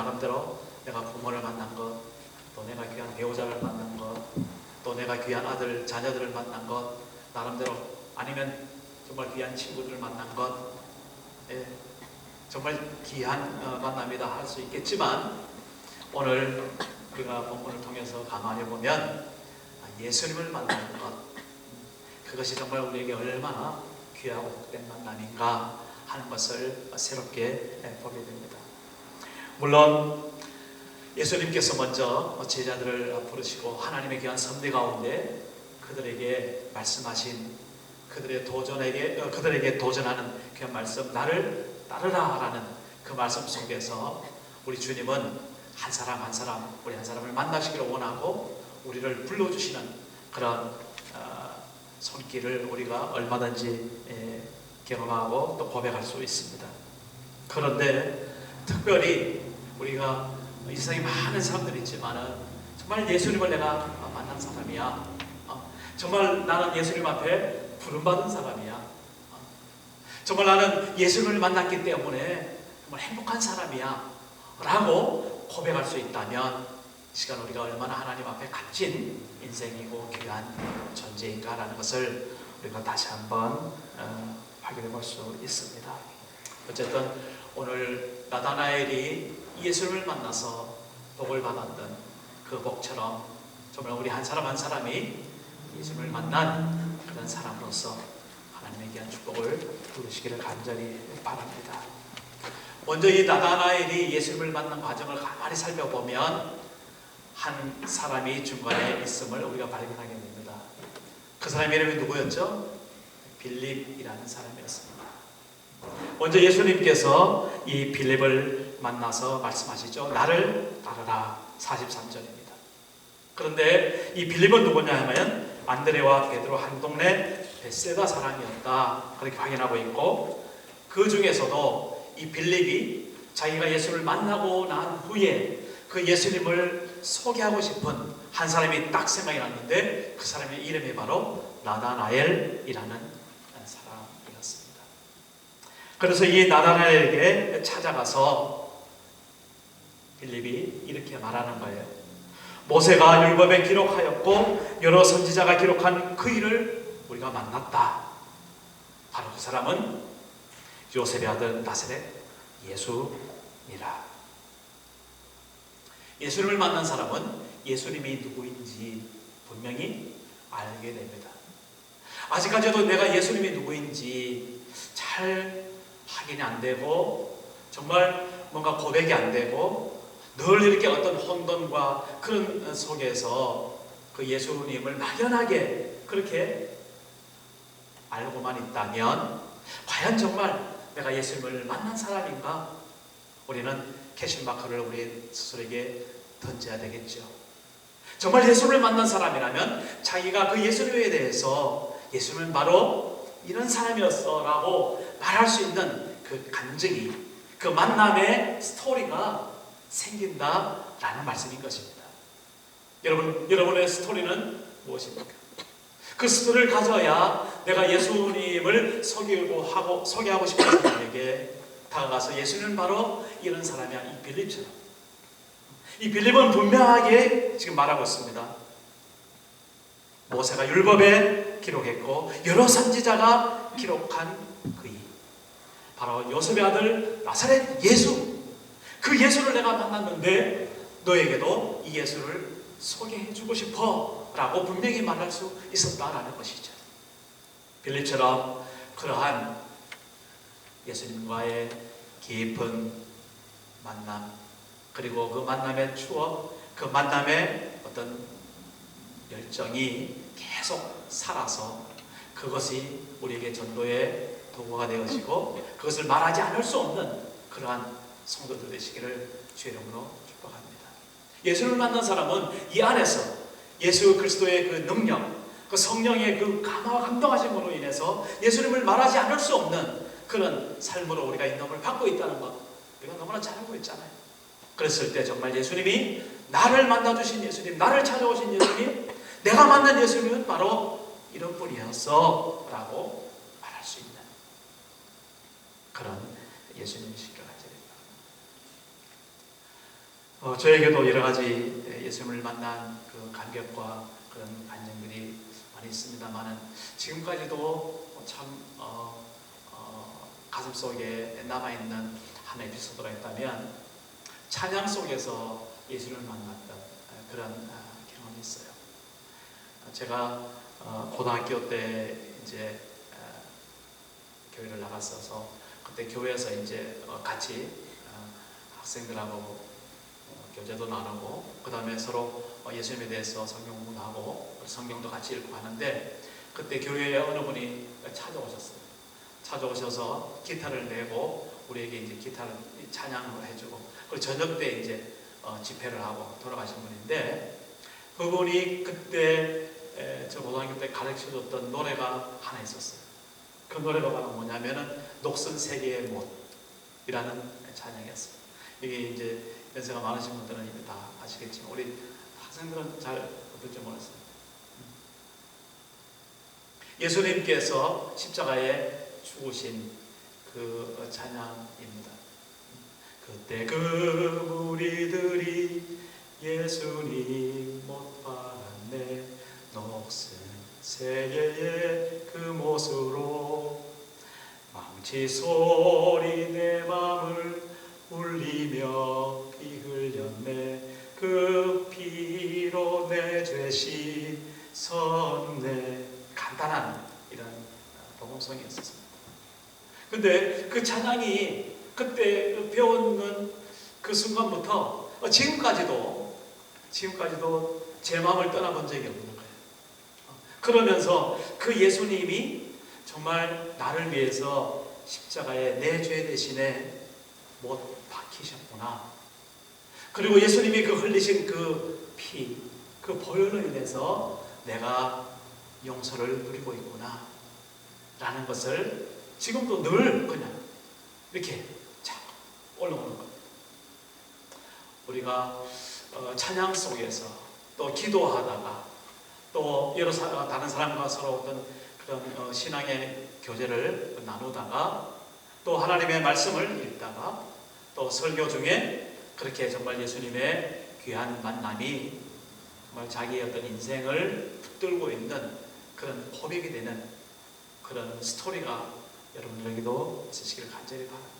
나름대로 내가 부모를 만난 것, 또 내가 귀한 배우자를 만난 것, 또 내가 귀한 아들, 자녀들을 만난 것, 나름대로 아니면 정말 귀한 친구들을 만난 것, 예, 정말 귀한 만남이다 할 수 있겠지만 오늘 우리가 본문을 통해서 가만히 보면 예수님을 만나는 것, 그것이 정말 우리에게 얼마나 귀하고 복된 만남인가 하는 것을 새롭게 보게 됩니다. 물론 예수님께서 먼저 제자들을 부르시고 하나님의 귀한 섭리 가운데 그들에게 말씀하신 그들에게 도전하는 귀한 말씀, 나를 따르라 라는 그 말씀 속에서 우리 주님은 한 사람 한 사람, 우리 한 사람을 만나시기를 원하고 우리를 불러주시는 그런 손길을 우리가 얼마든지 경험하고 또 고백할 수 있습니다. 그런데 특별히 우리가 이 세상에 많은 사람들이 있지만은 정말 예수님을 내가 만난 사람이야, 정말 나는 예수님 앞에 부름받은 사람이야, 정말 나는 예수님을 만났기 때문에 정말 행복한 사람이야 라고 고백할 수 있다면 이 시간 우리가 얼마나 하나님 앞에 값진 인생이고 귀한 존재인가라는 것을 우리가 다시 한번 확인해 볼 수 있습니다. 어쨌든 오늘 나다나엘이 예수님을 만나서 복을 받았던 그 복처럼 정말 우리 한 사람 한 사람이 예수님을 만난 그런 사람으로서 하나님의 귀한 축복을 누리시기를 간절히 바랍니다. 먼저 이 나다나엘이 예수님을 만난 과정을 가만히 살펴보면 한 사람이 중간에 있음을 우리가 발견하게 됩니다. 그 사람 이름이 누구였죠? 빌립이라는 사람이었습니다. 먼저 예수님께서 이 빌립을 만나서 말씀하시죠. 나를 따르라. 43절입니다. 그런데 이 빌립은 누구냐 하면 안드레와 베드로 한 동네 벳세다 사람이었다, 그렇게 확인하고 있고, 그 중에서도 이 빌립이 자기가 예수를 만나고 난 후에 그 예수님을 소개하고 싶은 한 사람이 딱 생각이 났는데 그 사람의 이름이 바로 나다나엘이라는 사람이었습니다. 그래서 이 나다나엘에게 찾아가서 빌립이 이렇게 말하는 거예요. 모세가 율법에 기록하였고 여러 선지자가 기록한 그 일을 우리가 만났다. 바로 그 사람은 요셉의 아들 나사렛 예수니라. 예수님을 만난 사람은 예수님이 누구인지 분명히 알게 됩니다. 아직까지도 내가 예수님이 누구인지 잘 확인이 안 되고 정말 뭔가 고백이 안 되고 늘 이렇게 어떤 혼돈과 그런 속에서 그 예수님을 막연하게 그렇게 알고만 있다면 과연 정말 내가 예수님을 만난 사람인가? 우리는 캐신마크를 우리 스스로에게 던져야 되겠죠. 정말 예수님을 만난 사람이라면 자기가 그 예수님에 대해서 예수님은 바로 이런 사람이었어 라고 말할 수 있는 그 간증이, 그 만남의 스토리가 생긴다라는 말씀인 것입니다. 여러분의 스토리는 무엇입니까? 그 스토리를 가져야 내가 예수님을 소개하고 싶은 사람에게 다가가서 예수님은 바로 이런 사람이야, 이 빌립처럼. 이 빌립은 분명하게 지금 말하고 있습니다. 모세가 율법에 기록했고 여러 선지자가 기록한 그이, 바로 요셉의 아들 나사렛 예수, 그 예수를 내가 만났는데 너에게도 이 예수를 소개해주고 싶어 라고 분명히 말할 수 있었다라는 것이죠. 빌립처럼 그러한 예수님과의 깊은 만남, 그리고 그 만남의 추억, 그 만남의 어떤 열정이 계속 살아서 그것이 우리에게 전도의 도구가 되어지고 그것을 말하지 않을 수 없는 그러한 성도들 되시기를 주의 이름으로 축복합니다. 예수를 만난 사람은 이 안에서 예수 그리스도의 그 능력, 그 성령의 그 감화와 감동하심으로 인해서 예수님을 말하지 않을 수 없는 그런 삶으로 우리가 인도를 받고 있다는 것, 우리가 너무나 잘 알고 있잖아요. 그랬을 때 정말 예수님이 나를 만나주신 예수님, 나를 찾아오신 예수님, 내가 만난 예수님은 바로 이런 분이었어 라고 말할 수 있는 그런 예수님이시기를 간절히 바랍니다. 저에게도 여러 가지 예수님을 만난 그 감격과 그런 반응들이 많이 있습니다만은 지금까지도 참 가슴 속에 남아있는 한 에피소드가 있다면 찬양 속에서 예수를 만났던 그런 경험이 있어요. 제가 고등학교 때 이제 교회를 나갔어서 그때 교회에서 이제 같이 학생들하고 교제도 나누고 그 다음에 서로 예수님에 대해서 성경 공부하고 성경도 같이 읽고 하는데 그때 교회에 어느 분이 찾아오셔서 기타를 내고 우리에게 이제 기타를 찬양을 해주고 그리고 저녁 때 이제 집회를 하고 돌아가신 분인데 그분이 그때 저 고등학교 때 가르쳐줬던 노래가 하나 있었어요. 그 노래가 바로 뭐냐면은 녹슨 세계의 못이라는 찬양이었어요. 이게 이제 연세가 많으신 분들은 이제 다 아시겠지만 우리 학생들은 잘 어떨지 모르겠어요. 예수님께서 십자가에 죽으신 그 찬양입니다. 그때 그 무리들이 예수님 못 박았네 녹슨 세계의 그 못으로 망치 소리 내 맘을 울리며 피 흘렸네 그 피로 내 죄 씻었네. 간단한 이런 복음성이었습니다. 근데 그 찬양이 그때 배우는 그 순간부터 지금까지도 제 마음을 떠나본 적이 없는 거예요. 그러면서 그 예수님이 정말 나를 위해서 십자가에 내 죄 대신에 못 박히셨구나. 그리고 예수님이 그 흘리신 그 피, 그 보혈로 인해서 내가 용서를 누리고 있구나 라는 것을 지금도 늘 그냥 이렇게 자꾸 올라오는 거예요. 우리가 찬양 속에서 또 기도하다가 또 여러 다른 사람과 서로 어떤 그런 신앙의 교제를 나누다가 또 하나님의 말씀을 읽다가 또 설교 중에 그렇게 정말 예수님의 귀한 만남이 정말 자기의 어떤 인생을 붙들고 있는 그런 고백이 되는 그런 스토리가 여러분들에게도 있으시기를 간절히 바랍니다.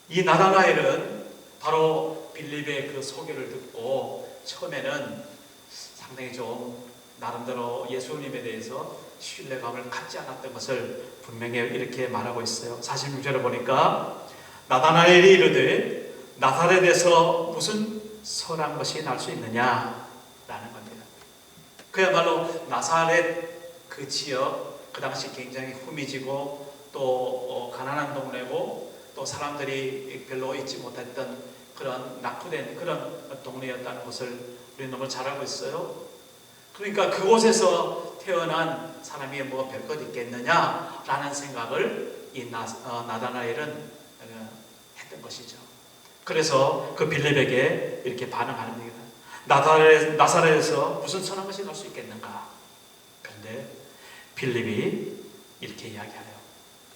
이 나다나엘은 바로 빌립의 그 소개를 듣고 처음에는 상당히 좀 나름대로 예수님에 대해서 신뢰감을 갖지 않았던 것을 분명히 이렇게 말하고 있어요. 46절을 보니까 나다나엘이 이르되 나사렛에서 무슨 선한 것이 날 수 있느냐 라는 겁니다. 그야말로 나사렛 그 지역 그 당시 굉장히 후미지고 또 가난한 동네고 또 사람들이 별로 잊지 못했던 그런 낙후된 그런 동네였다는 것을 우리는 너무 잘 알고 있어요. 그러니까 그곳에서 태어난 사람이 뭐 별것 있겠느냐라는 생각을 이 나다나엘은 했던 것이죠. 그래서 그 빌립에게 이렇게 반응하는 얘기다. 나사렛에서 무슨 선한 것이 날 수 있겠는가? 그런데 빌립이 이렇게 이야기하래요.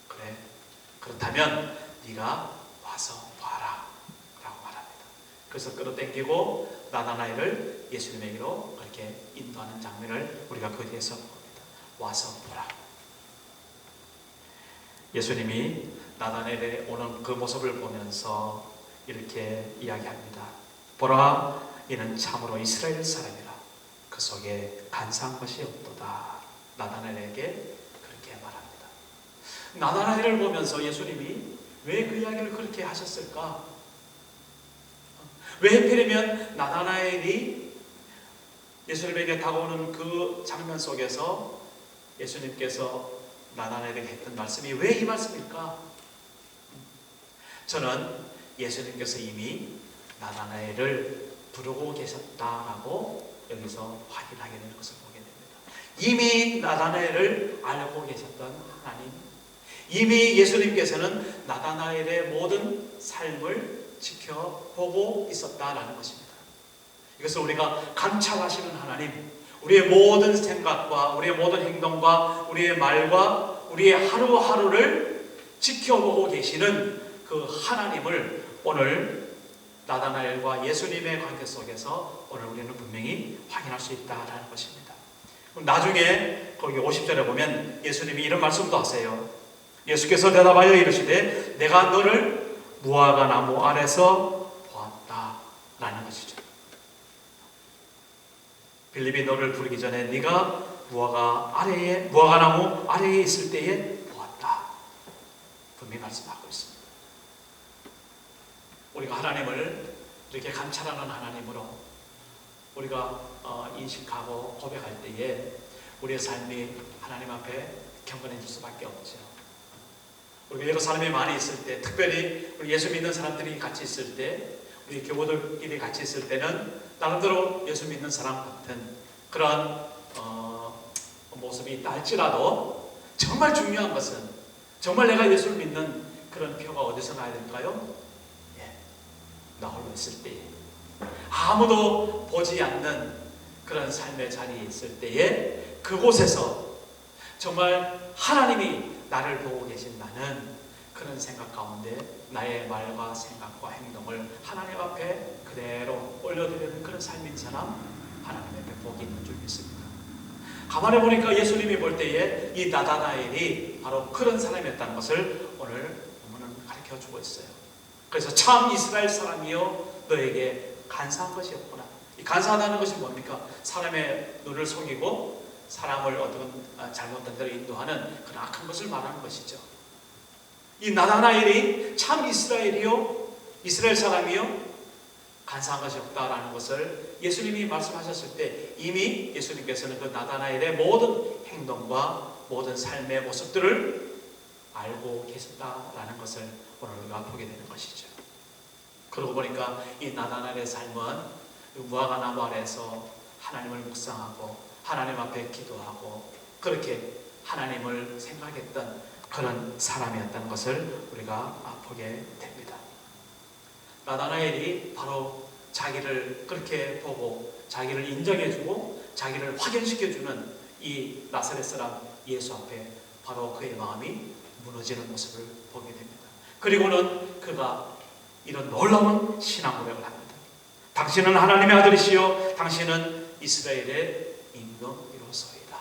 그래, 그렇다면 네가 와서 봐라 라고 말합니다. 그래서 끌어당기고 나다나엘을 예수님에게로 그렇게 인도하는 장면을 우리가 그 뒤에서 봅니다. 와서 보라. 예수님이 나다나엘에 오는 그 모습을 보면서 이렇게 이야기합니다. 보라, 이는 참으로 이스라엘 사람이라. 그 속에 간사한 것이 없도다. 나다나엘에게 그렇게 말합니다. 나다나엘을 보면서 예수님이 왜 그 이야기를 그렇게 하셨을까? 왜 하필이면 나다나엘이 예수님에게 다가오는 그 장면 속에서 예수님께서 나다나엘에게 했던 말씀이 왜 이 말씀일까? 저는 예수님께서 이미 나다나엘을 부르고 계셨다라고 여기서 확인하게 되는 것을 보게 됩니다. 이미 나다나엘을 알고 계셨던 하나님, 이미 예수님께서는 나다나엘의 모든 삶을 지켜보고 있었다라는 것입니다. 이것을 우리가 감찰하시는 하나님, 우리의 모든 생각과 우리의 모든 행동과 우리의 말과 우리의 하루하루를 지켜보고 계시는 그 하나님을 오늘 나다나엘과 예수님의 관계 속에서 오늘 우리는 분명히 확인할 수 있다라는 것입니다. 나중에 거기 50절에 보면 예수님이 이런 말씀도 하세요. 예수께서 대답하여 이르시되 내가 너를 무화과 나무 아래서 보았다 라는 것이죠. 빌립이 너를 부르기 전에 네가 무화과 나무 아래에 있을 때에 보았다 분명히 말씀하고 있습니다. 우리가 하나님을 이렇게 감찰하는 하나님으로 우리가 인식하고 고백할 때에 우리의 삶이 하나님 앞에 경건해질 수밖에 없죠. 우리가 여러 사람이 많이 있을 때, 특별히 우리 예수 믿는 사람들이 같이 있을 때, 우리 교우들끼리 같이 있을 때는 나름대로 예수 믿는 사람 같은 그런 모습이 있다 할지라도 정말 중요한 것은 정말 내가 예수를 믿는 그런 표가 어디서 나야 될까요? 나 홀로 있을 때에, 아무도 보지 않는 그런 삶의 자리에 있을 때에 그곳에서 정말 하나님이 나를 보고 계신다는 그런 생각 가운데 나의 말과 생각과 행동을 하나님 앞에 그대로 올려드리는 그런 삶인 사람, 하나님에게 복이 있는 줄 믿습니다. 가만히 보니까 예수님이 볼 때에 이 나다나엘이 바로 그런 사람이었다는 것을 오늘 본문은 가르쳐주고 있어요. 그래서 참 이스라엘 사람이여 너에게 간사한 것이 없구나. 이 간사하다는 것이 뭡니까? 사람의 눈을 속이고 사람을 어떤 잘못된 대로 인도하는 그런 악한 것을 말하는 것이죠. 이 나다나엘이 참 이스라엘 사람이요 간사한 것이 없다라는 것을 예수님이 말씀하셨을 때 이미 예수님께서는 그 나다나엘의 모든 행동과 모든 삶의 모습들을 알고 계셨다라는 것을 오늘 우리가 보게 되는 것이죠. 그러고 보니까 이 나다나엘의 삶은 무화과 나무 아래에서 하나님을 묵상하고 하나님 앞에 기도하고 그렇게 하나님을 생각했던 그런 사람이었다는 것을 우리가 보게 됩니다. 나다나엘이 바로 자기를 그렇게 보고 자기를 인정해주고 자기를 확인시켜주는 이 나사렛 사람 예수 앞에 바로 그의 마음이 무너지는 모습을 보게 됩니다. 그리고는 그가 이런 놀라운 신앙 고백을 합니다. 당신은 하나님의 아들이시요 당신은 이스라엘의 임금이로소이다.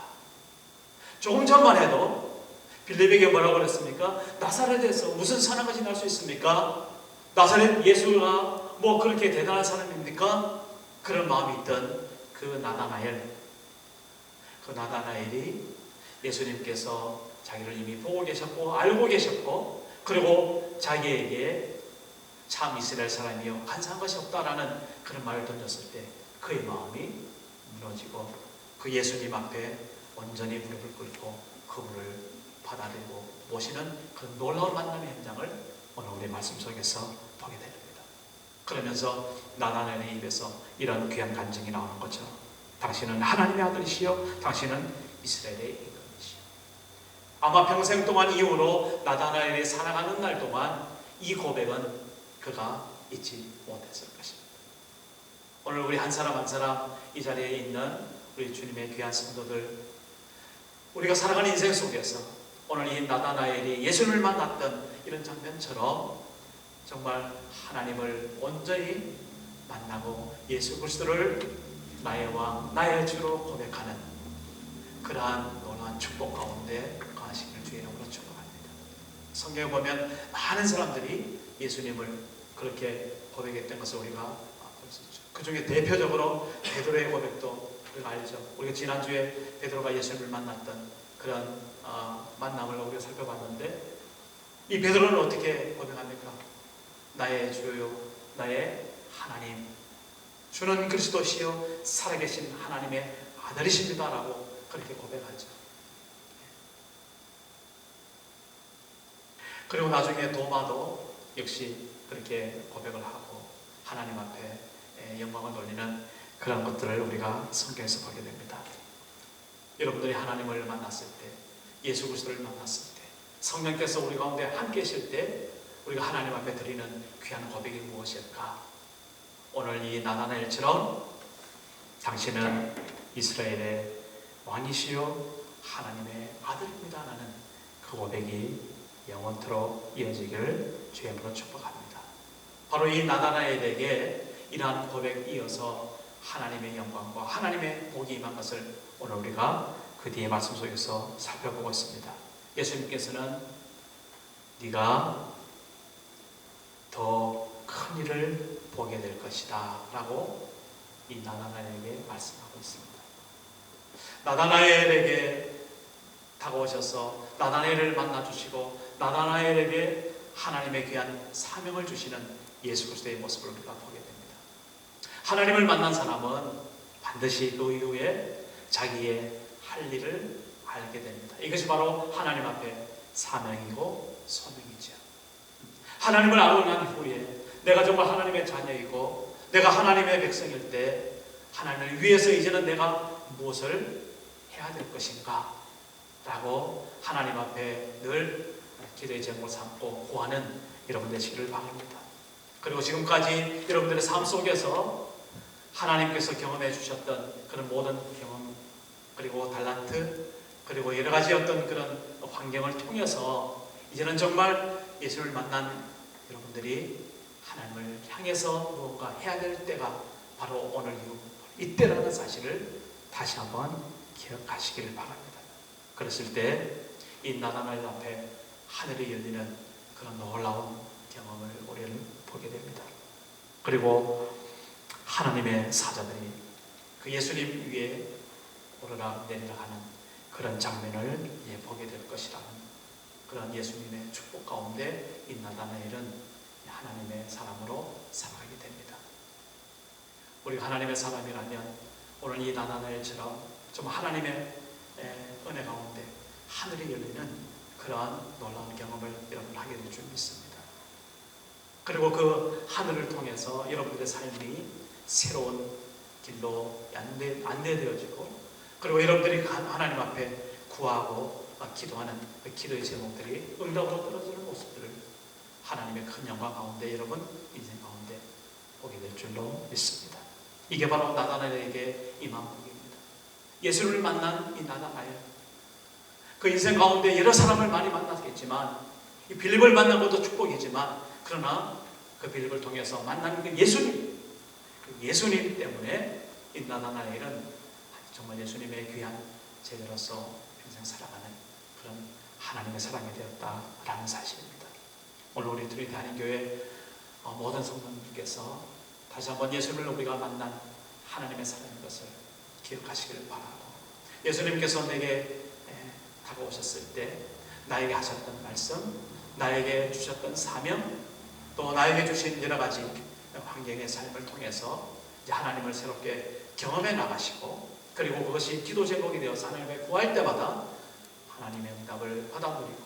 조금 전만 해도 빌립에게 뭐라고 그랬습니까? 나사렛에서 무슨 선한 것이 날 수 있습니까? 나사렛 예수가 뭐 그렇게 대단한 사람입니까? 그런 마음이 있던 그 나다나엘이 예수님께서 자기를 이미 보고 계셨고 알고 계셨고 그리고 자기에게 참 이스라엘 사람이요 간사한 것이 없다라는 그런 말을 던졌을 때 그의 마음이 무너지고 그 예수님 앞에 온전히 무릎을 꿇고 그분을 받아들이고 모시는 그런 놀라운 만남의 현장을 오늘 우리 말씀 속에서 보게 됩니다. 그러면서 나다나엘의 입에서 이런 귀한 간증이 나오는 거죠. 당신은 하나님의 아들이시요 당신은 이스라엘의 임금이시요. 아마 평생 동안 이후로 나다나엘이 살아가는 날 동안 이 고백은 그가 잊지 못했을 것입니다. 오늘 우리 한 사람 한 사람 이 자리에 있는 우리 주님의 귀한 성도들, 우리가 살아가는 인생 속에서 오늘 이 나다나엘이 예수님을 만났던 이런 장면처럼 정말 하나님을 온전히 만나고 예수 그리스도를 나의 왕, 나의 주로 고백하는 그러한 놀라운 축복 가운데 거하시기를 주의 이름으로 축복합니다. 성경에 보면 많은 사람들이 예수님을 그렇게 고백했던 것을 우리가 볼 수 있죠. 그 중에 대표적으로 베드로의 고백도 우리가 알죠. 우리가 지난주에 베드로가 예수님을 만났던 그런 만남을 우리가 살펴봤는데 이 베드로는 어떻게 고백합니까? 나의 주요 나의 하나님, 주는 그리스도시요 살아계신 하나님의 아들이십니다 라고 그렇게 고백하죠. 그리고 나중에 도마도 역시 그렇게 고백을 하고 하나님 앞에 영광을 돌리는 그런 것들을 우리가 성경에서 보게 됩니다. 여러분들이 하나님을 만났을 때, 예수 그리스도를 만났을 때, 성령께서 우리 가운데 함께 계실 때 우리가 하나님 앞에 드리는 귀한 고백이 무엇일까? 오늘 이 나다나엘처럼 당신은 이스라엘의 왕이시요 하나님의 아들입니다 라는 그 고백이 영원토록 이어지기를 주의 이름으로 축복합니다. 바로 이 나다나엘에게 이러한 고백에 이어서 하나님의 영광과 하나님의 복이 임한 것을 오늘 우리가 그 뒤의 말씀 속에서 살펴보고 있습니다. 예수님께서는 네가 더 큰 일을 보게 될 것이다 라고 이 나다나엘에게 말씀하고 있습니다. 나다나엘에게 다가오셔서 나다나엘을 만나주시고 나다나엘에게 하나님의 귀한 사명을 주시는 예수 그리스도의 모습을 우리가 보게 됩니다. 하나님을 만난 사람은 반드시 그 이후에 자기의 할 일을 알게 됩니다. 이것이 바로 하나님 앞에 사명이고 소명이죠. 하나님을 알고 난 후에 내가 정말 하나님의 자녀이고 내가 하나님의 백성일 때 하나님을 위해서 이제는 내가 무엇을 해야 될 것인가 라고 하나님 앞에 늘 기도의 제목을 삼고 구하는 여러분 되시기를 바랍니다. 그리고 지금까지 여러분들의 삶 속에서 하나님께서 경험해 주셨던 그런 모든 경험, 그리고 달란트, 그리고 여러 가지 어떤 그런 환경을 통해서 이제는 정말 예수를 만난 여러분들이 하나님을 향해서 무언가 해야 될 때가 바로 오늘 이때라는 사실을 다시 한번 기억하시기를 바랍니다. 그랬을 때 이 나다나엘 앞에 하늘이 열리는 그런 놀라운 경험을 우리는 보게 됩니다. 그리고 하나님의 사자들이 그 예수님 위에 오르락 내리락 하는 그런 장면을 보게 될 것이라는 그런 예수님의 축복 가운데 이 나다나엘은 하나님의 사람으로 살아가게 됩니다. 우리가 하나님의 사람이라면 오늘 이 나다나엘처럼 좀 하나님의 은혜 가운데 하늘이 열리는 그러한 놀라운 경험을 여러분 하게 될 줄 믿습니다. 그리고 그 하늘을 통해서 여러분들의 삶이 새로운 길로 안내되어지고 그리고 여러분들이 하나님 앞에 구하고 기도하는 그 기도의 제목들이 응답으로 떨어지는 모습들을 하나님의 큰 영광 가운데 여러분 인생 가운데 보게 될 줄로 믿습니다. 이게 바로 나다나엘에게 임한 복입니다. 예수를 만난 이 나다나엘, 그 인생 가운데 여러 사람을 많이 만났겠지만 이 빌립을 만난 것도 축복이지만 그러나 그 빌립을 통해서 만난 그 예수님 때문에 이 나다나엘은 정말 예수님의 귀한 제자로서 평생 살아가는 그런 하나님의 사람이 되었다라는 사실입니다. 오늘 우리 트리니티 한인교회 모든 성도님께서 다시 한번 예수님을 우리가 만난 하나님의 사람인 것을 기억하시기를 바라고, 예수님께서 내게 다가오셨을 때 나에게 하셨던 말씀, 나에게 주셨던 사명, 또 나에게 주신 여러 가지 환경의 삶을 통해서 이제 하나님을 새롭게 경험해 나가시고, 그리고 그것이 기도 제목이 되어서 하나님의 구할 때마다 하나님의 응답을 받아들이고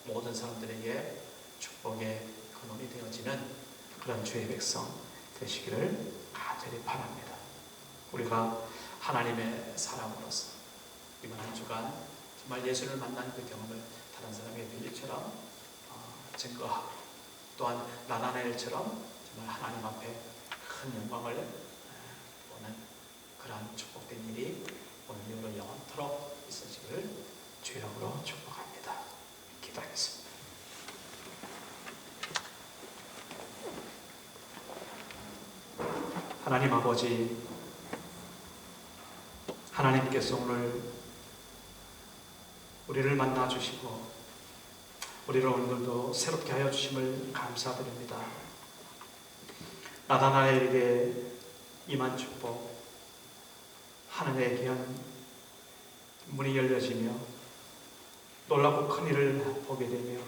모든 사람들에게 축복의 근원이 되어지는 그런 주의 백성 되시기를 간절히 바랍니다. 우리가 하나님의 사람으로서 이번 한 주간 정말 예수를 만난 그 경험을 다른 사람의 빌립처럼 증거하고, 또한 나다나엘처럼 정말 하나님 앞에 큰 영광을 보는 그러한 축복된 일이 오늘 이후로 영원토록 있어지기를 주의 이름으로 축복합니다. 기도하겠습니다. 하나님 아버지, 하나님께서 오늘 우리를 만나 주시고 우리를 오늘도 새롭게 하여 주심을 감사드립니다. 나다나엘에게 임한 축복, 하늘의 귀한 문이 열려지며 놀랍고 큰 일을 보게 되며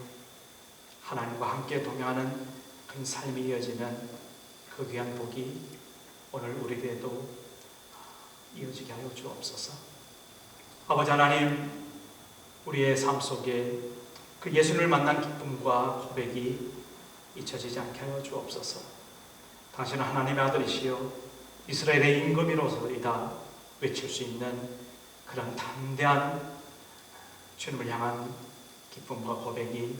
하나님과 함께 동행하는 큰 삶이 이어지는 그 귀한 복이 오늘 우리에게도 이어지게 하여 주옵소서. 아버지 하나님, 우리의 삶 속에 그 예수님을 만난 기쁨과 고백이 잊혀지지 않게 하여 주옵소서. 당신은 하나님의 아들이시여 이스라엘의 임금이로서이다 외칠 수 있는 그런 담대한 주님을 향한 기쁨과 고백이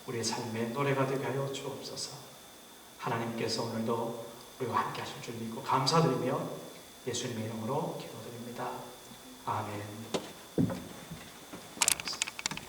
우리의 삶의 노래가 되게 하여 주옵소서. 하나님께서 오늘도 우리와 함께 하실 줄 믿고 감사드리며 예수님의 이름으로 기도드립니다. 아멘.